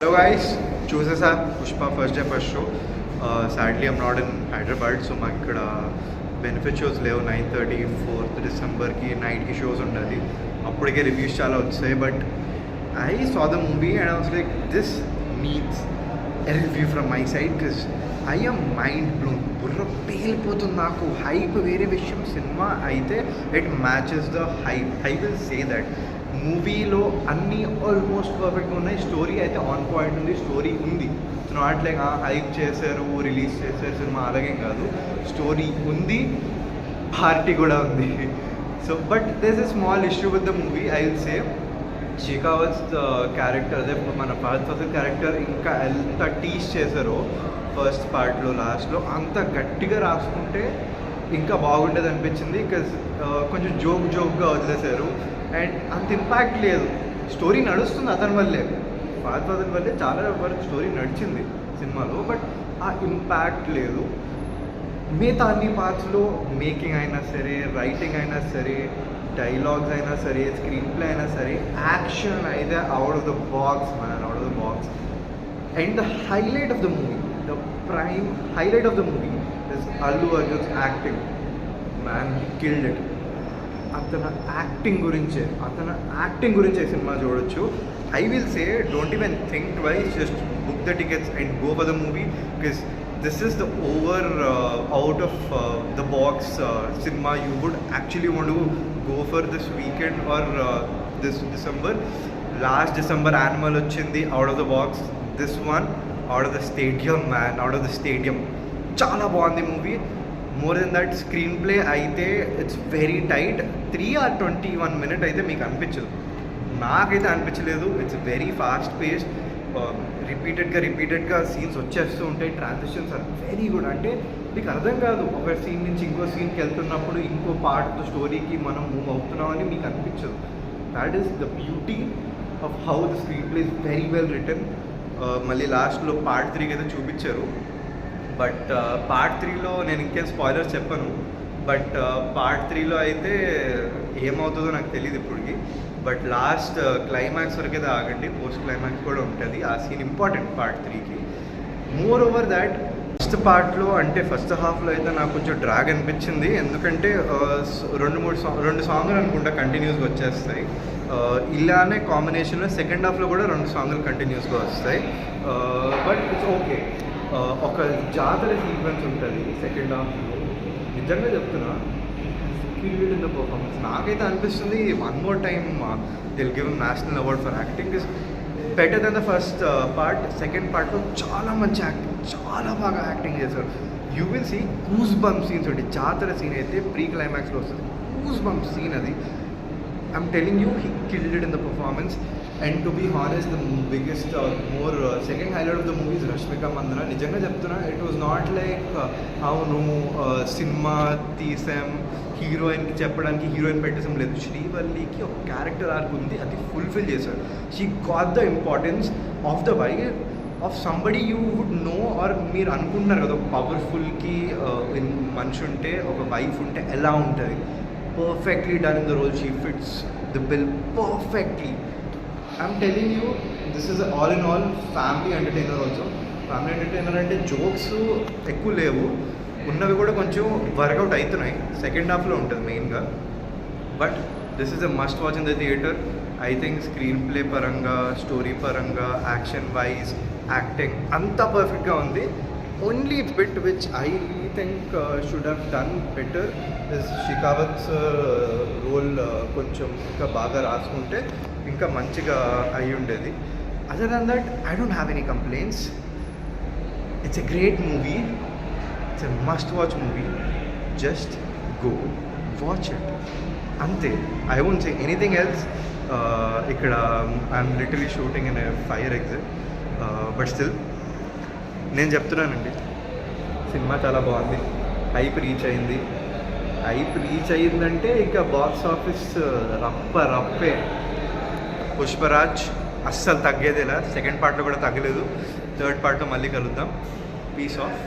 Hello guys, చూసేసా Pushpa first day first show. Sadly I'm not in Hyderabad, so మాకు ఇక్కడ benefit shows లేవు. 9:30 4th డిసెంబర్కి నైట్కి షోస్ ఉండాలి. అప్పటికే రివ్యూస్ చాలా వచ్చాయి. But I saw the movie and I was like this needs a review from my side because I am mind blown. బుర్ర పేలిపోతుంది నాకు. హైప్ వేరే విషయం, సినిమా అయితే it matches the hype. I will say that మూవీలో అన్నీ almost పర్ఫెక్ట్గా ఉన్నాయి. స్టోరీ అయితే ఆన్ పాయింట్ ఉంది. స్టోరీ ఉంది. ఇట్స్ నాట్ లైక్ హైప్ చేశారు, రిలీజ్ చేశారు సినిమా, అలాగే కాదు. స్టోరీ ఉంది, పార్టీ కూడా ఉంది. So but there is a small issue with the movie. I will say Shekhawat character, అదే మన ఫహద్ ఫాసిల్ క్యారెక్టర్ ఇంకా ఎంత టీచ్ చేశారో ఫస్ట్ పార్ట్లో లాస్ట్లో అంత గట్టిగా రాసుకుంటే ఇంకా బాగుండేది అనిపించింది. బికాజ్ కొంచెం జోక్గా వదిలేశారు అండ్ అంత ఇంపాక్ట్ లేదు. స్టోరీ నడుస్తుంది అతని వల్లే, ఫహద్ ఫాసిల్ వల్లే చాలా వరకు స్టోరీ నడిచింది సినిమాలో. బట్ ఆ ఇంపాక్ట్ లేదు. మిగతా అన్ని పార్ట్స్లో మేకింగ్ అయినా సరే, రైటింగ్ అయినా సరే, డైలాగ్స్ అయినా సరే, స్క్రీన్ ప్లే అయినా సరే, యాక్షన్ అయితే out of the box man, out of the box. And the highlight of the movie, the prime highlight of the movie is Allu Arjun's acting. Man he killed it. అతను acting గురించే cinema చూడొచ్చు. I will say don't even think twice, just book the tickets and go for the movie. Because this is the out of the box cinema you would actually want to go for this weekend or this December. Last December Animal ochindi out of the box. This one out of the stadium, man, out of the stadium. Chala baagundi movie. More than that, screenplay aithe it's very tight. 3 hours 21 minutes aithe meeku anpichadu, naakaithe anpichaledu. It's very fast paced. రిపీటెడ్గా scenes వచ్చేస్తూ ఉంటాయి. Transitions are very good. అంటే మీకు అర్థం కాదు, ఒక scene నుంచి ఇంకో సీన్కి వెళ్తున్నప్పుడు ఇంకో పార్ట్ స్టోరీకి మనం మూవ్ అవుతున్నామని మీకు అనిపించదు. That is the beauty of how the screen play is very well return. మళ్ళీ లాస్ట్లో పార్ట్ 3 అయితే చూపించారు. బట్ పార్ట్ 3లో నేను ఇంకేం స్పాయిలర్స్ చెప్పను. బట్ పార్ట్ 3లో అయితే ఏమవుతుందో నాకు తెలియదు ఇప్పటికి. బట్ లాస్ట్ క్లైమాక్స్ వరకు అయితే ఆగండి, పోస్ట్ క్లైమాక్స్ కూడా ఉంటుంది. ఆ సీన్ ఇంపార్టెంట్ పార్ట్ 3కి. మోర్ ఓవర్ దాట్ ఫస్ట్ పార్ట్లో అంటే ఫస్ట్ హాఫ్లో అయితే నాకు కొంచెం డ్రాగ్ అనిపించింది. ఎందుకంటే 2 సాంగ్లు అనుకుంటా కంటిన్యూస్గా వచ్చేస్తాయి. ఇలానే కాంబినేషన్లో సెకండ్ హాఫ్లో కూడా 2 సాంగ్లు కంటిన్యూస్గా వస్తాయి. But it's okay. ఒక జాతర సీక్వెన్స్ ఉంటుంది సెకండ్ హాఫ్లో. నిజంగా చెప్తున్నా, ఇన్ ద పర్ఫార్మెన్స్ నాకైతే అనిపిస్తుంది one more time they'll give national award for acting. Is better than the first part. Second పార్ట్లో చాలా మంచి యాక్టింగ్, చాలా బాగా యాక్టింగ్ చేశారు. You will see goose bump scenes ఉంటాయి. జాతర సీన్ అయితే ప్రీ క్లైమాక్స్లో వస్తుంది. గూస్ బంప్ సీన్ అది. I'm telling you, he killed it in the performance. And to be honest, the biggest more second highlight of the movie is Rashmika Mandanna. నిజంగా చెప్తున్నా, it was not like అవును cinema తీసాం హీరోయిన్కి చెప్పడానికి heroine పెట్టేసాం లేదు. శ్రీవల్లికి ఒక క్యారెక్టర్ ఆర్క్ ఉంది, అది ఫుల్ఫిల్ చేశారు. She got the importance of the wife of somebody you would know. Or మీరు అనుకుంటున్నారు కదా, ఒక పవర్ఫుల్కి మనిషి ఉంటే, ఒక వైఫ్ ఉంటే ఎలా ఉంటుంది. Perfectly done in the role. She fits the bill perfectly. I'm telling you, this is all in all family entertainer also. Family entertainer అంటే జోక్స్ ఎక్కువ లేవు, ఉన్నవి కూడా కొంచెం వర్కౌట్ అవుతున్నాయి. సెకండ్ హాఫ్లో ఉంటుంది మెయిన్గా. But this is a must watch in the theatre. I think screen play పరంగా, స్టోరీ పరంగా, యాక్షన్ వైజ్, యాక్టింగ్ అంతా పర్ఫెక్ట్గా ఉంది. Only bit which I think should have done better is Shekhawat's role కొంచెం ఇంకా బాగా రాసుకుంటే ఇంకా మంచిగా అయి ఉండేది. Other than that I don't have any complaints. It's a great movie. It's a must-watch movie. Just go watch it. Ante. I won't say anything else. Ikkada I'm literally shooting in a fire exit. But still, నేను చెప్తున్నానండి, cinema చాలా బాగుంది. Hype reach అయిందంటే ఇక box office రప్పే. Pushparaj అస్సలు తగ్గేదేలా. Second పార్ట్లో కూడా తగ్గలేదు. థర్డ్ పార్ట్లో మళ్ళీ కలుద్దాం. Peace of.